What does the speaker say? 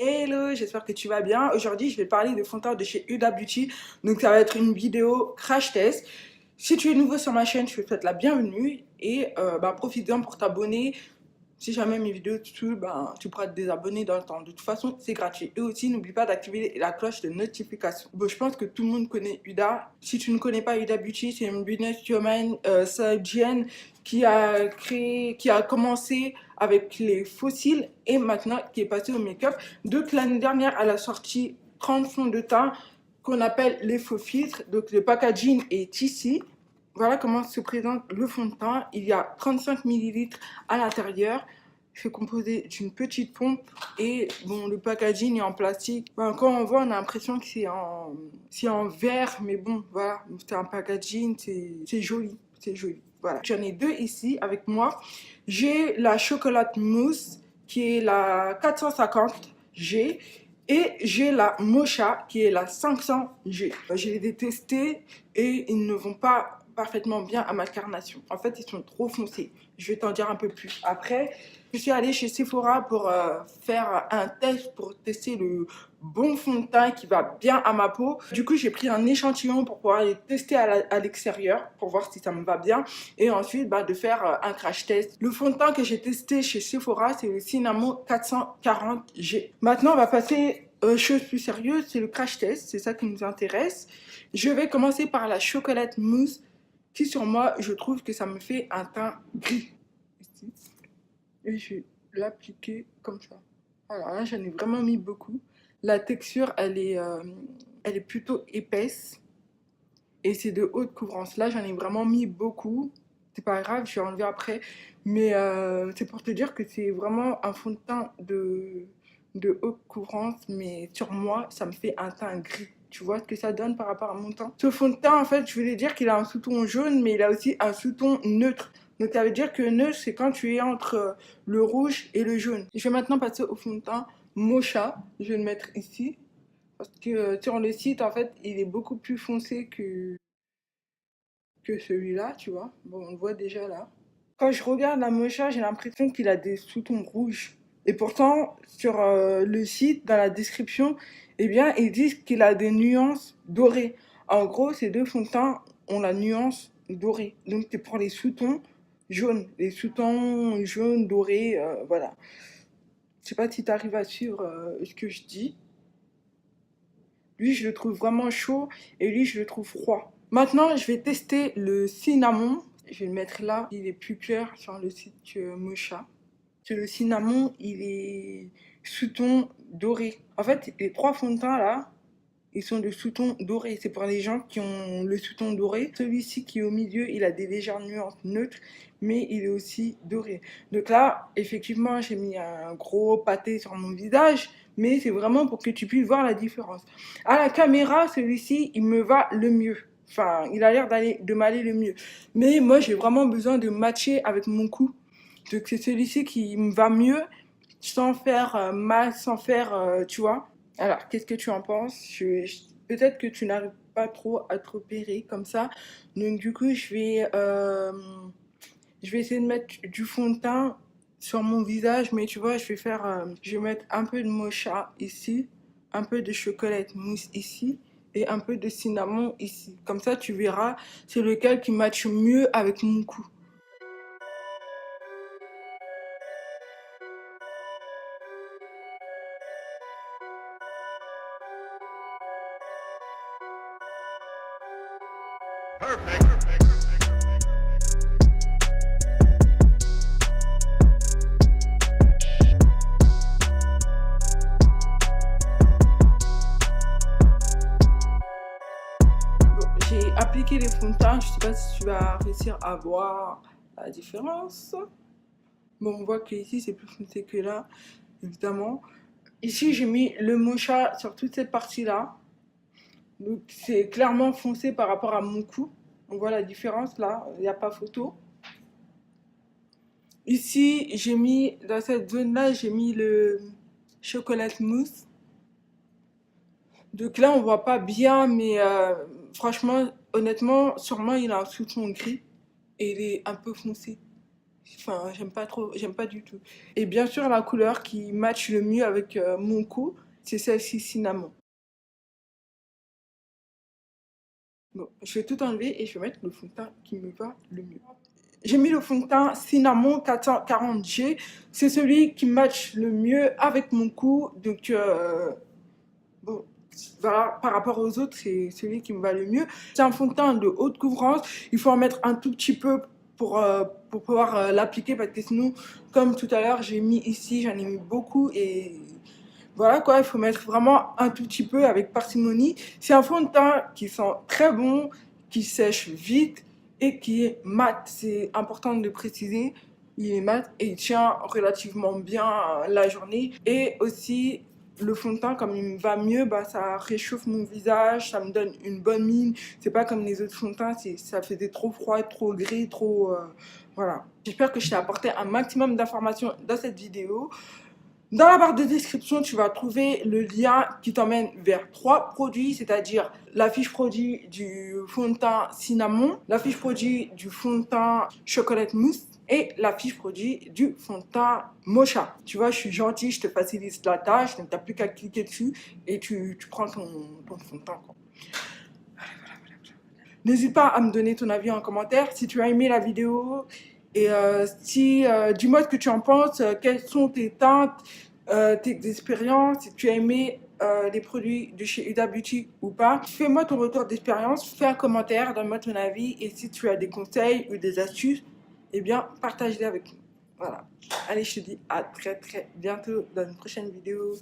Hello, j'espère que tu vas bien. Aujourd'hui, je vais parler de fond de teint de chez Huda Beauty. Donc, ça va être une vidéo crash test. Si tu es nouveau sur ma chaîne, je te souhaite la bienvenue et profite-en pour t'abonner. Si jamais mes vidéos te saoulent, tu pourras te désabonner dans le temps. De toute façon, c'est gratuit. Et aussi, n'oublie pas d'activer la cloche de notification. Bon, je pense que tout le monde connaît Huda. Si tu ne connais pas Huda Beauty, c'est une business woman saoudienne qui a commencé avec les fossiles et maintenant qui est passée au make-up. Donc, l'année dernière, elle a sorti 30 fonds de teint qu'on appelle les faux filtres. Donc, le packaging est ici. Voilà comment se présente le fond de teint. Il y a 35 millilitres à l'intérieur. C'est composé d'une petite pompe et bon, le packaging est en plastique. Quand on voit, on a l'impression que c'est en verre, mais bon, voilà, c'est un packaging, c'est joli, c'est joli. Voilà. J'en ai deux ici avec moi. J'ai la chocolat mousse qui est la 450G et j'ai la mocha qui est la 500G. Je les ai testés et ils ne vont pas parfaitement bien à ma carnation. En fait, ils sont trop foncés. Je vais t'en dire un peu plus après. Je suis allée chez Sephora pour faire un test pour tester le bon fond de teint qui va bien à ma peau. Du coup, j'ai pris un échantillon pour pouvoir les tester à l'extérieur pour voir si ça me va bien. Et ensuite, de faire un crash test. Le fond de teint que j'ai testé chez Sephora, c'est le Cinnamon 440G. Maintenant, on va passer aux choses plus sérieuses. C'est le crash test, c'est ça qui nous intéresse. Je vais commencer par la chocolat mousse qui, sur moi, je trouve que ça me fait un teint gris. Ici. Et je vais l'appliquer comme ça. Alors là, j'en ai vraiment mis beaucoup. La texture, elle est plutôt épaisse. Et c'est de haute couvrance. Là, j'en ai vraiment mis beaucoup. C'est pas grave, je vais enlever après. Mais c'est pour te dire que c'est vraiment un fond de teint de haute couvrance. Mais sur moi, ça me fait un teint gris. Tu vois ce que ça donne par rapport à mon teint? Ce fond de teint, en fait, je voulais dire qu'il a un sous-ton jaune, mais il a aussi un sous-ton neutre. Donc ça veut dire que neutre, c'est quand tu es entre le rouge et le jaune. Je vais maintenant passer au fond de teint Mocha. Je vais le mettre ici. Parce que sur le site, en fait, il est beaucoup plus foncé que celui-là, tu vois. Bon, on le voit déjà là. Quand je regarde la Mocha, j'ai l'impression qu'il a des sous-tons rouges. Et pourtant, sur le site, dans la description, eh bien, ils disent qu'il a des nuances dorées. En gros, ces deux fonds de teint ont la nuance dorée. Donc, c'est pour les sous-tons jaunes. Les sous-tons jaunes, dorés, voilà. Je sais pas si tu arrives à suivre ce que je dis. Lui, je le trouve vraiment chaud et lui, je le trouve froid. Maintenant, je vais tester le cinnamon. Je vais le mettre là. Il est plus clair sur le site que Mocha. Le cinnamon, il est sous-ton doré. En fait, les trois fonds de teint là, ils sont de sous-ton doré. C'est pour les gens qui ont le sous-ton doré. Celui-ci qui est au milieu, il a des légères nuances neutres, mais il est aussi doré. Donc là, effectivement, j'ai mis un gros pâté sur mon visage, mais c'est vraiment pour que tu puisses voir la différence. À la caméra, celui-ci, il me va le mieux. Enfin, il a l'air de m'aller le mieux. Mais moi, j'ai vraiment besoin de matcher avec mon cou. Donc c'est celui-ci qui me va mieux, sans faire mal, sans faire, tu vois. Alors, qu'est-ce que tu en penses? Peut-être que tu n'arrives pas trop à te repérer comme ça. Donc, du coup, je vais essayer de mettre du fond de teint sur mon visage. Mais tu vois, je vais mettre un peu de mocha ici, un peu de chocolat mousse ici et un peu de cinnamon ici. Comme ça, tu verras, c'est lequel qui matche mieux avec mon cou. J'ai appliqué les fonds de teint, je sais pas si tu vas réussir à voir la différence. Bon, on voit que ici c'est plus foncé que là, évidemment. Ici j'ai mis le mocha sur toute cette partie-là. Donc c'est clairement foncé par rapport à mon cou. On voit la différence là, il n'y a pas photo. Ici j'ai mis, dans cette zone-là, j'ai mis le chocolat mousse. Donc là on voit pas bien, mais franchement, honnêtement, sûrement il a un sous-ton gris et il est un peu foncé. Enfin, j'aime pas du tout. Et bien sûr, la couleur qui match le mieux avec mon cou, c'est celle-ci cinnamon. Bon, je vais tout enlever et je vais mettre le fond de teint qui me va le mieux. J'ai mis le fond de teint Cinnamon 440G. C'est celui qui match le mieux avec mon cou. Donc, bon, voilà, par rapport aux autres, c'est celui qui me va le mieux. C'est un fond de teint de haute couvrance. Il faut en mettre un tout petit peu pour pouvoir l'appliquer parce que sinon, comme tout à l'heure, j'ai mis ici, j'en ai mis beaucoup et voilà quoi, il faut mettre vraiment un tout petit peu avec parcimonie. C'est un fond de teint qui sent très bon, qui sèche vite et qui est mat. C'est important de le préciser. Il est mat et il tient relativement bien la journée. Et aussi, le fond de teint, comme il me va mieux, bah, ça réchauffe mon visage, ça me donne une bonne mine. C'est pas comme les autres fonds de teint, ça faisait trop froid, trop gris, trop... voilà. J'espère que je t'ai apporté un maximum d'informations dans cette vidéo. Dans la barre de description, tu vas trouver le lien qui t'emmène vers 3 produits, c'est-à-dire la fiche produit du fond de teint cinnamon, la fiche produit du fond de teint chocolat mousse et la fiche produit du fond de teint mocha. Tu vois, je suis gentille, je te facilite la tâche, donc tu n'as plus qu'à cliquer dessus et tu prends ton fond de teint, quoi. N'hésite pas à me donner ton avis en commentaire si tu as aimé la vidéo et dis-moi ce que tu en penses, quelles sont tes teintes, tes expériences, si tu as aimé les produits de chez Huda Beauty ou pas. Fais-moi ton retour d'expérience, fais un commentaire, donne-moi ton avis et si tu as des conseils ou des astuces, eh bien partage-les avec moi. Voilà. Allez, je te dis à très bientôt dans une prochaine vidéo.